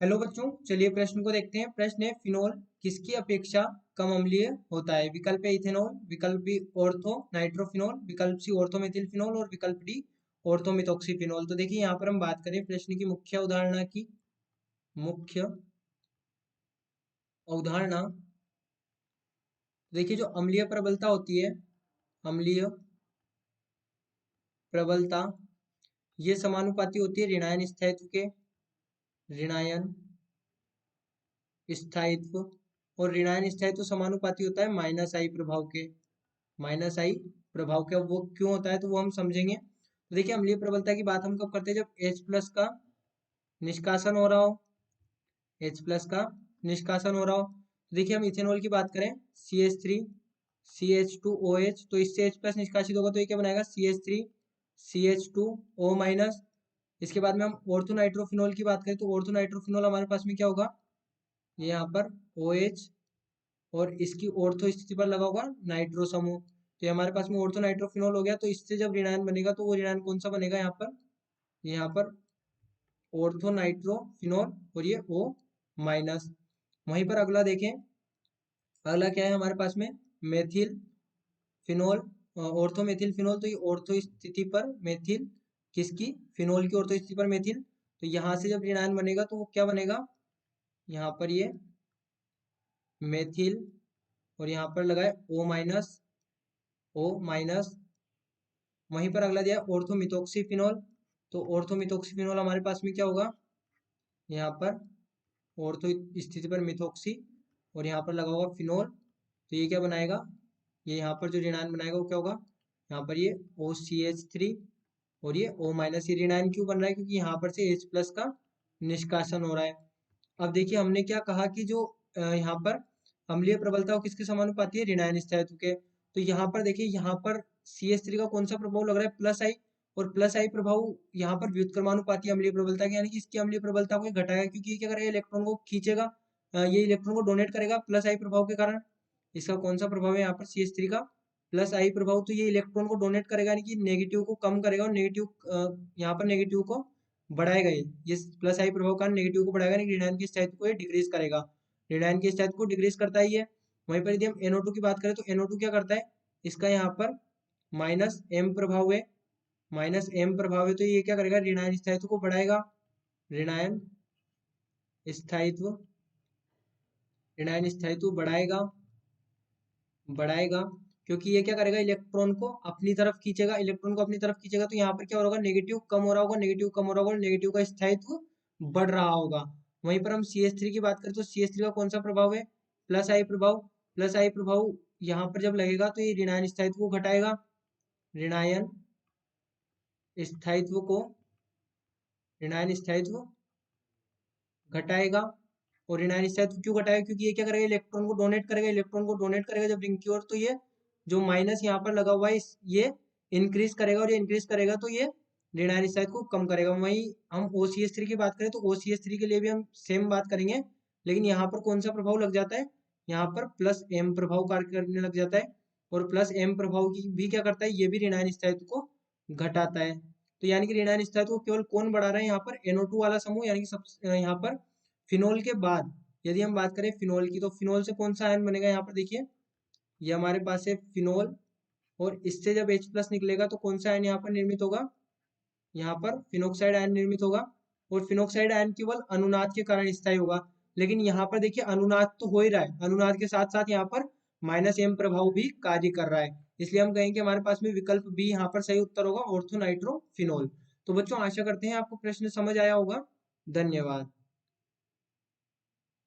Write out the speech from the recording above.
Hello बच्चों, चलिए प्रश्न को देखते हैं। प्रश्न है, फिनोल किसकी अपेक्षा कम अम्लीय होता है? विकल्प ए इथेनॉल, विकल्प बी ऑर्थो नाइट्रोफिनोल, विकल्प सी ऑर्थोमेथिलफिनोल और विकल्प डी ऑर्थोमिथॉक्सीफिनोल। तो देखिए यहाँ पर हम बात करें प्रश्न की मुख्य अवधारणा की। मुख्य अवधारणा, देखिए जो अम्लीय प्रबलता होती है, अम्लीय प्रबलता ये समानुपाती होती है ऋणायन स्थायित्व के, ऋणायन स्थायित्व। और ऋणायन स्थायित्व समानुपाती होता है माइनस आई प्रभाव के, माइनस आई प्रभाव के। अब वो क्यों होता है तो वो हम समझेंगे। तो देखिए अम्लीय प्रबलता की बात हम कब करते हैं? जब H प्लस का निष्कासन हो रहा हो, H प्लस का निष्कासन हो रहा हो। तो देखिए हम इथेनॉल की बात करें, CH3 CH2OH, तो इससे H प्लस निष्कासित होगा तो ये क्या बनाएगा? CH3 CH2O minus. इसके बाद में हम ऑर्थोनाइट्रोफिनॉल की बात करें तो ऑर्थोनाइट्रोफिनॉल हमारे पास में क्या होगा? ये यहाँ पर OH और इसकी ऑर्थो स्थिति पर लगा होगा नाइट्रो समूह। तो ये हमारे पास में ऑर्थो नाइट्रोफिनॉल हो गया। तो इससे जब ऋणायन बनेगा तो वो ऋणायन कौन सा बनेगा? यहाँ पर ऑर्थो नाइट्रोफिनॉल और ये O माइनस। वहीं पर अगला देखें, अगला क्या है हमारे पास में? Methyl phenol, ortho methyl phenol. तो ये ऑर्थो स्थिति पर मेथिल, किसकी? फिनोल की ऑर्थो स्थिति पर मेथिल। तो यहाँ से जब ऋणायन बनेगा तो वो क्या बनेगा? यहाँ पर ये मेथिल और यहाँ पर लगाए O माइनस, O माइनस। वहीं पर अगला दिया ऑर्थोमिथोक्सीफिनोल। तो ऑर्थोमिथोक्सीफिनोल हमारे पास में क्या होगा? यहाँ पर ऑर्थो स्थिति पर मिथोक्सी और यहाँ पर लगा होगा फिनोल। तो ये क्या बनाएगा? ये यहाँ पर जो ऋणायन बनाएगा वो क्या होगा? यहाँ पर ये OCH3 और ये O माइनस। ये ऋणायन क्यों बन रहा है? क्योंकि यहाँ पर से H प्लस का निष्कासन हो रहा है। अब देखिए हमने क्या कहा कि जो यहाँ पर अम्लीय प्रबलता वो किसके समानुपाती है? ऋणायन स्थायित्व के। तो यहाँ पर देखिए, यहाँ पर CH3 का कौन सा प्रभाव लग रहा है? प्लस आई। और प्लस आई प्रभाव यहाँ पर व्युत्क्रमानुपाती अम्लीय प्रबलता के, यानी कि इसकी अम्लीय प्रबलता को ये घटाएगा, क्योंकि ये क्या करेगा? इलेक्ट्रॉन को खींचेगा, ये इलेक्ट्रॉन को डोनेट करेगा प्लस आई प्रभाव के कारण। इसका कौन सा प्रभाव है यहाँ पर? CH3 का प्लस आई प्रभाव। तो ये इलेक्ट्रॉन को डोनेट करेगा, यानी कि नेगेटिव को कम करेगा और नेगेटिव यहाँ पर नेगेटिव को बढ़ाएगा। ये प्लस आई प्रभाव का नेगेटिव को बढ़ाएगा, यानी ऋणायन की स्थायित्व को ये डिक्रीज करेगा। ऋणायन की स्थायित्व को डिक्रीज करता है ये। वहीं पर यदि हम NO2 की बात करें तो NO2 क्या करता है? इसका यहाँ पर माइनस एम प्रभाव है, माइनस एम प्रभाव है। तो ये क्या करेगा? ऋणायन स्थायित्व को बढ़ाएगा, ऋणायन स्थायित्व, ऋणायन स्थायित्व बढ़ाएगा, बढ़ाएगा। क्योंकि ये क्या करेगा? इलेक्ट्रॉन को अपनी तरफ खींचेगा, इलेक्ट्रॉन को अपनी तरफ खींचेगा। तो यहाँ पर क्या होगा? नेगेटिव कम हो रहा होगा, नेगेटिव कम हो रहा होगा, नेगेटिव का स्थायित्व बढ़ रहा होगा। वहीं पर हम CH3 की बात करें तो CH3 का कौन सा प्रभाव है? प्लस आई प्रभाव। प्लस आई प्रभाव यहाँ पर जब लगेगा तो ये ऋणायन स्थायित्व को घटाएगा, ऋणायन स्थायित्व को, ऋणायन स्थायित्व घटाएगा। और ऋणायन स्थायित्व क्यों घटाएगा? क्योंकि ये क्या करेगा? इलेक्ट्रॉन को डोनेट करेगा, इलेक्ट्रॉन को डोनेट करेगा जब रिंग की ओर, तो ये जो माइनस यहाँ पर लगा हुआ है ये इंक्रीज करेगा, और ये इंक्रीज करेगा तो ये ऋणायन स्थायित्व को कम करेगा। वहीं हम OCH3 की बात करें तो OCH3 के लिए भी हम सेम बात करेंगे, लेकिन यहाँ पर कौन सा प्रभाव लग जाता है? यहाँ पर प्लस एम प्रभाव कार्य करने लग जाता है। और प्लस एम प्रभाव की भी क्या करता है? ये भी ऋणायन स्थायित्व को घटाता है। तो यानी कि ऋणायन स्थायित्व को केवल कौन बढ़ा रहा है? यहाँ पर NO2 वाला समूह, यानी कि सब यहाँ पर फिनोल के बाद यदि हम बात करें फिनोल की, तो फिनोल से कौन सा आयन बनेगा? यहाँ पर देखिए, ये हमारे पास है फिनोल, और इससे जब H प्लस निकलेगा तो कौन सा आयन यहाँ पर निर्मित होगा? यहाँ पर फिनोक्साइड आयन निर्मित होगा। और फिनोक्साइड आयन केवल अनुनाद के कारण स्थायी होगा। लेकिन यहाँ पर देखिए अनुनाद तो हो ही रहा है, अनुनाद के साथ साथ यहाँ पर माइनस एम प्रभाव भी कार्य कर रहा है। इसलिए हम कहेंगे हमारे पास में विकल्प बी यहाँ पर सही उत्तर होगा, ऑर्थोनाइट्रोफिनोल। तो बच्चों आशा करते हैं आपको प्रश्न समझ आया होगा। धन्यवाद।